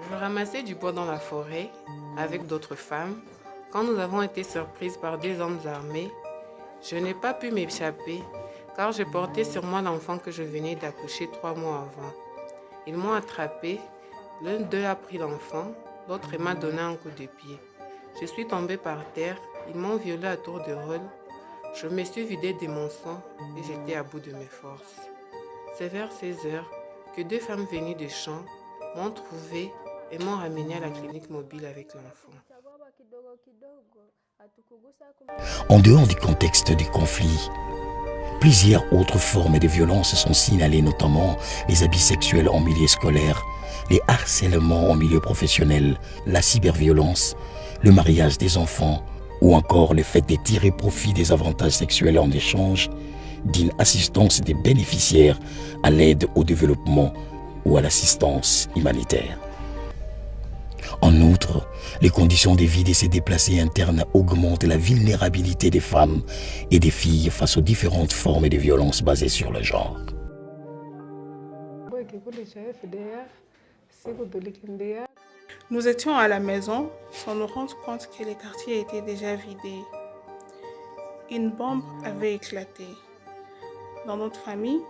Je ramassais du bois dans la forêt avec d'autres femmes quand nous avons été surprises par deux hommes armés. Je n'ai pas pu m'échapper car je portais sur moi l'enfant que je venais d'accoucher 3 mois avant. Ils m'ont attrapé, l'un d'eux a pris l'enfant, l'autre m'a donné un coup de pied. Je suis tombée par terre, ils m'ont violée à tour de rôle. Je me suis vidée de mon sang et j'étais à bout de mes forces. C'est vers 16 heures que deux femmes venues des champs m'ont trouvée et m'ont ramenée à la clinique mobile avec l'enfant. En dehors du contexte des conflits, plusieurs autres formes de violence sont signalées, notamment les abus sexuels en milieu scolaire, les harcèlements en milieu professionnel, la cyberviolence, le mariage des enfants ou encore le fait de tirer profit des avantages sexuels en échange d'une assistance des bénéficiaires à l'aide au développement ou à l'assistance humanitaire. En outre, les conditions de vie de ces déplacés internes augmentent la vulnérabilité des femmes et des filles face aux différentes formes de violences basées sur le genre. Nous étions à la maison sans nous rendre compte que les quartiers étaient déjà vidés. Une bombe avait éclaté. Dans notre famille,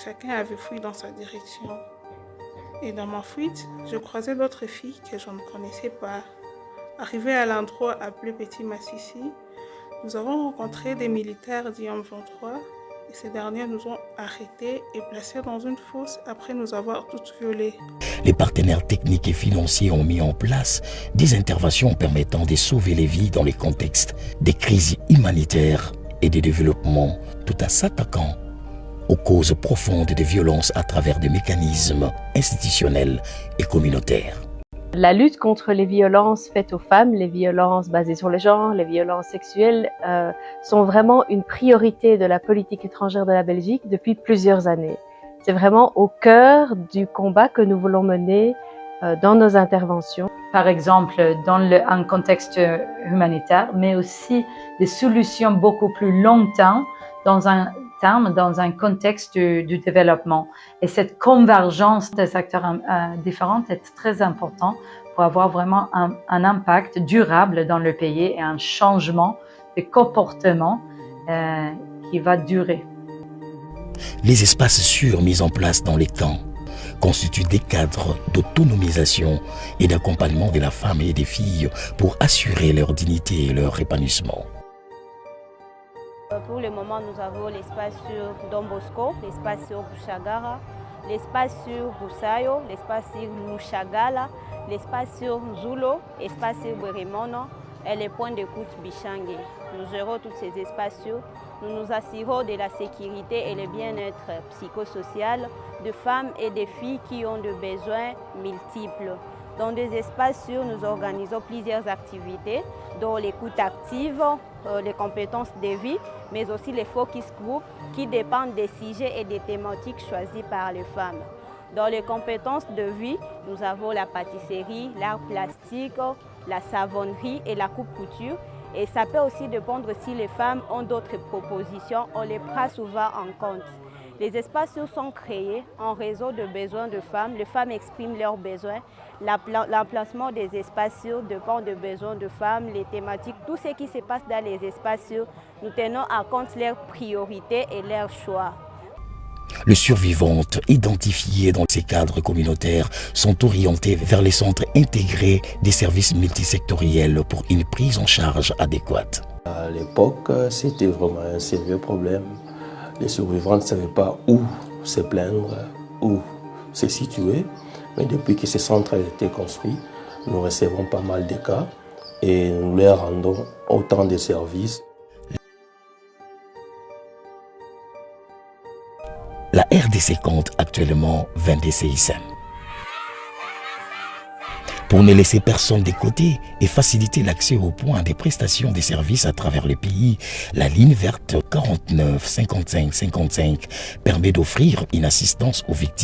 chacun avait fui dans sa direction. Et dans ma fuite, je croisais d'autres filles que je ne connaissais pas. Arrivés à l'endroit appelé Petit Massissi, nous avons rencontré des militaires du M23 et ces derniers nous ont arrêtés et placés dans une fosse après nous avoir toutes violées. Les partenaires techniques et financiers ont mis en place des interventions permettant de sauver les vies dans les contextes des crises humanitaires et de développement, tout en s'attaquant aux causes profondes des violences à travers des mécanismes institutionnels et communautaires. La lutte contre les violences faites aux femmes, les violences basées sur le genre, les violences sexuelles sont vraiment une priorité de la politique étrangère de la Belgique depuis plusieurs années. C'est vraiment au cœur du combat que nous voulons mener dans nos interventions. Par exemple, dans un contexte humanitaire, mais aussi des solutions beaucoup plus longtemps dans un contexte du développement. Et cette convergence des acteurs différents est très importante pour avoir vraiment un impact durable dans le pays et un changement de comportement qui va durer. Les espaces sûrs mis en place dans les camps constituent des cadres d'autonomisation et d'accompagnement de la femme et des filles pour assurer leur dignité et leur épanouissement. Pour le moment, nous avons l'espace sur Don Bosco, l'espace sur Bushagara, l'espace sur Busayo, l'espace sur Lushagala, l'espace sur Zulo, l'espace sur Bweremono et les points d'écoute Bichangue. Nous gérons tous ces espaces. Nous nous assurons de la sécurité et le bien-être psychosocial de femmes et de filles qui ont des besoins multiples. Dans des espaces sûrs, nous organisons plusieurs activités, dont l'écoute active, les compétences de vie, mais aussi les focus groups qui dépendent des sujets et des thématiques choisis par les femmes. Dans les compétences de vie, nous avons la pâtisserie, l'art plastique, la savonnerie et la coupe-couture. Et ça peut aussi dépendre si les femmes ont d'autres propositions, on les prend souvent en compte. Les espaces sont créés en réseau de besoins de femmes. Les femmes expriment leurs besoins. L'emplacement des espaces dépend des besoins de femmes, les thématiques, tout ce qui se passe dans les espaces. Nous tenons en compte leurs priorités et leurs choix. Les survivantes identifiées dans ces cadres communautaires sont orientées vers les centres intégrés des services multisectoriels pour une prise en charge adéquate. À l'époque, c'était vraiment un sérieux problème. Les survivantes ne savaient pas où se plaindre, où se situer. Mais depuis que ce centre a été construit, nous recevons pas mal de cas et nous leur rendons autant de services. La RDC compte actuellement 22 CISM. Pour ne laisser personne de côté et faciliter l'accès aux points des prestations des services à travers le pays, la ligne verte 49 55 55 permet d'offrir une assistance aux victimes